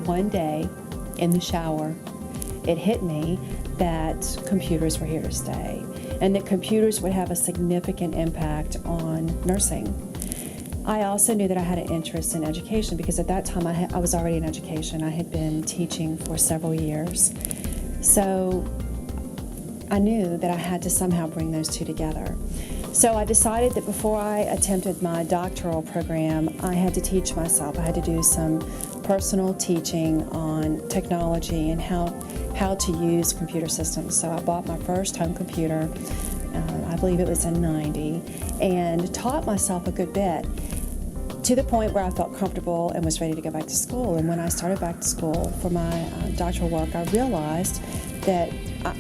one day in the shower, it hit me that computers were here to stay and that computers would have a significant impact on nursing. I also knew that I had an interest in education because at that time I was already in education. I had been teaching for several years. So I knew that I had to somehow bring those two together. So I decided that before I attempted my doctoral program, I had to teach myself. I had to do some personal teaching on technology and how to use computer systems. So I bought my first home computer, I believe it was in '90, and taught myself a good bit to the point where I felt comfortable and was ready to go back to school. And when I started back to school for my doctoral work, I realized that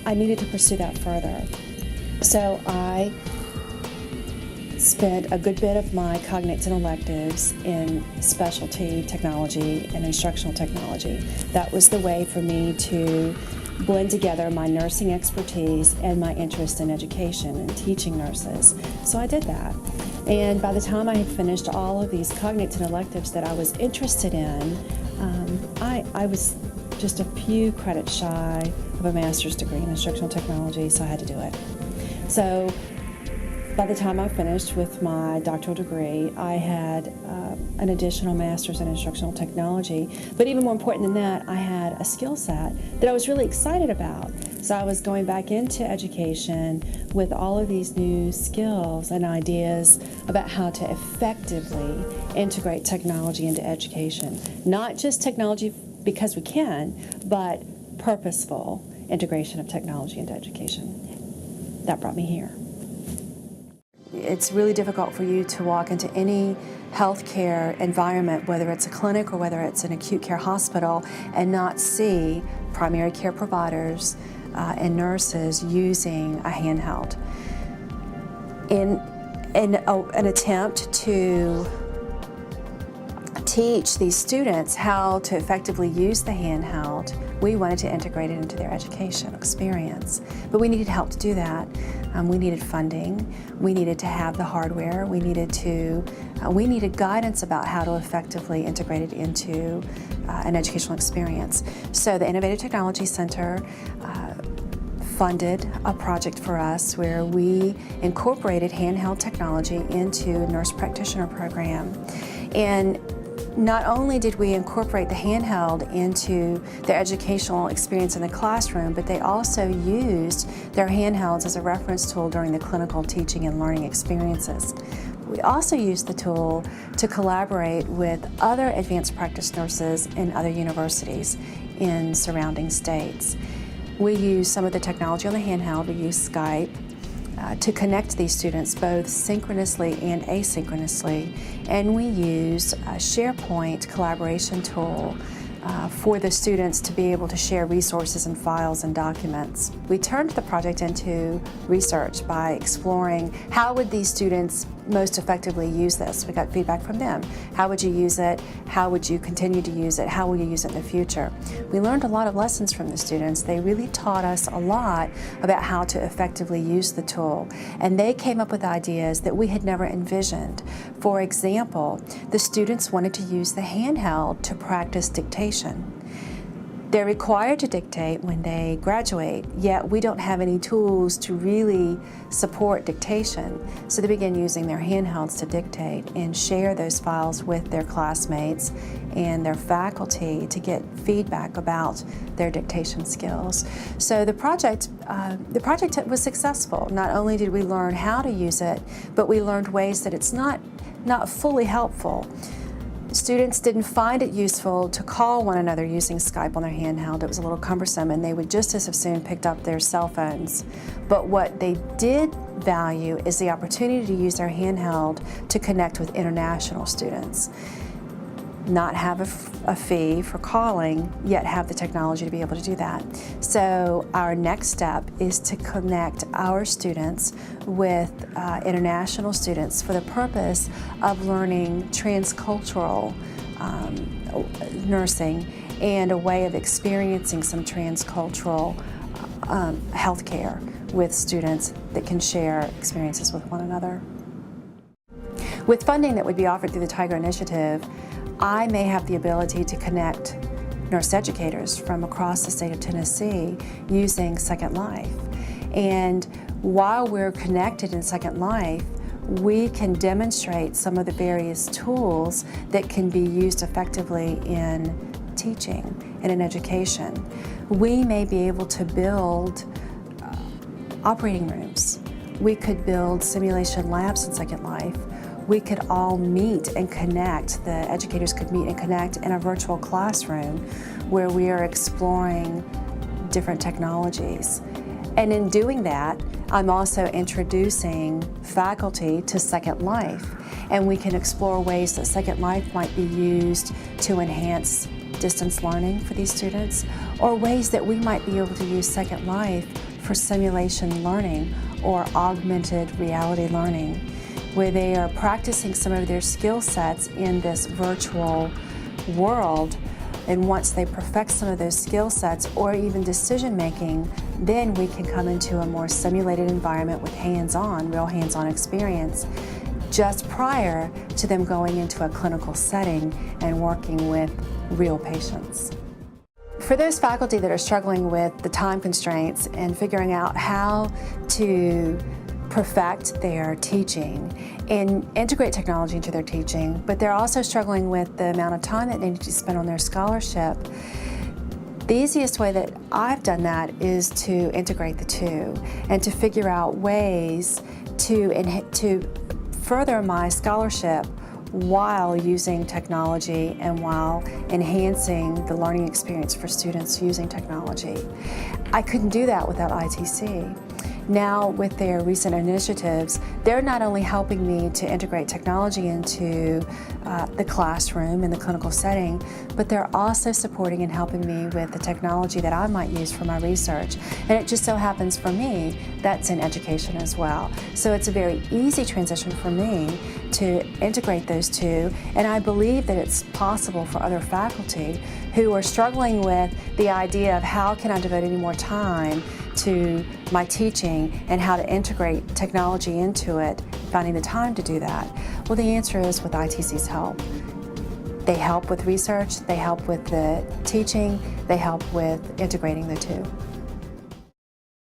I needed to pursue that further. So I spent a good bit of my cognates and electives in specialty technology and instructional technology. That was the way for me to blend together my nursing expertise and my interest in education and teaching nurses. So I did that. And by the time I had finished all of these cognates and electives that I was interested in, I was just a few credits shy of a master's degree in instructional technology, so I had to do it. So by the time I finished with my doctoral degree, I had an additional master's in instructional technology. But even more important than that, I had a skill set that I was really excited about. So I was going back into education with all of these new skills and ideas about how to effectively integrate technology into education. Not just technology because we can, but purposeful integration of technology into education. That brought me here. It's really difficult for you to walk into any healthcare environment, whether it's a clinic or whether it's an acute care hospital, and not see primary care providers and nurses using a handheld. In an attempt to teach these students how to effectively use the handheld, we wanted to integrate it into their education experience. But we needed help to do that. We needed funding. We needed to have the hardware. We needed guidance about how to effectively integrate it into an educational experience. So the Innovative Technology Center funded a project for us where we incorporated handheld technology into a nurse practitioner program. And not only did we incorporate the handheld into their educational experience in the classroom, but they also used their handhelds as a reference tool during the clinical teaching and learning experiences. We also used the tool to collaborate with other advanced practice nurses in other universities in surrounding states. We used some of the technology on the handheld. We used Skype to connect these students both synchronously and asynchronously, and we used a SharePoint collaboration tool for the students to be able to share resources and files and documents. We turned the project into research by exploring how would these students most effectively use this. We got feedback from them. How would you use it? How would you continue to use it? How will you use it in the future? We learned a lot of lessons from the students. They really taught us a lot about how to effectively use the tool, and they came up with ideas that we had never envisioned. For example, the students wanted to use the handheld to practice dictation. They're required to dictate when they graduate, yet we don't have any tools to really support dictation. So they begin using their handhelds to dictate and share those files with their classmates and their faculty to get feedback about their dictation skills. So the project was successful. Not only did we learn how to use it, but we learned ways that it's not fully helpful. Students didn't find it useful to call one another using Skype on their handheld. It was a little cumbersome, and they would just as soon picked up their cell phones. But what they did value is the opportunity to use their handheld to connect with international students. Not have a fee for calling, yet have the technology to be able to do that. So our next step is to connect our students with international students for the purpose of learning transcultural nursing and a way of experiencing some transcultural healthcare with students that can share experiences with one another. With funding that would be offered through the Tiger Initiative, I may have the ability to connect nurse educators from across the state of Tennessee using Second Life. And while we're connected in Second Life, we can demonstrate some of the various tools that can be used effectively in teaching and in education. We may be able to build operating rooms. We could build simulation labs in Second Life. We could all meet and connect, the educators could meet and connect in a virtual classroom where we are exploring different technologies. And in doing that, I'm also introducing faculty to Second Life, and we can explore ways that Second Life might be used to enhance distance learning for these students, or ways that we might be able to use Second Life for simulation learning or augmented reality learning, where they are practicing some of their skill sets in this virtual world. And once they perfect some of those skill sets or even decision making, then we can come into a more simulated environment with real hands-on experience, just prior to them going into a clinical setting and working with real patients. For those faculty that are struggling with the time constraints and figuring out how to perfect their teaching and integrate technology into their teaching, but they're also struggling with the amount of time that they need to spend on their scholarship, the easiest way that I've done that is to integrate the two and to figure out ways to further my scholarship while using technology and while enhancing the learning experience for students using technology. I couldn't do that without ITC. Now, with their recent initiatives, they're not only helping me to integrate technology into the classroom in the clinical setting, but they're also supporting and helping me with the technology that I might use for my research. And it just so happens for me, that's in education as well. So it's a very easy transition for me to integrate those two, and I believe that it's possible for other faculty who are struggling with the idea of how can I devote any more time to my teaching and how to integrate technology into it, finding the time to do that. Well, the answer is with ITC's help. They help with research, they help with the teaching, they help with integrating the two.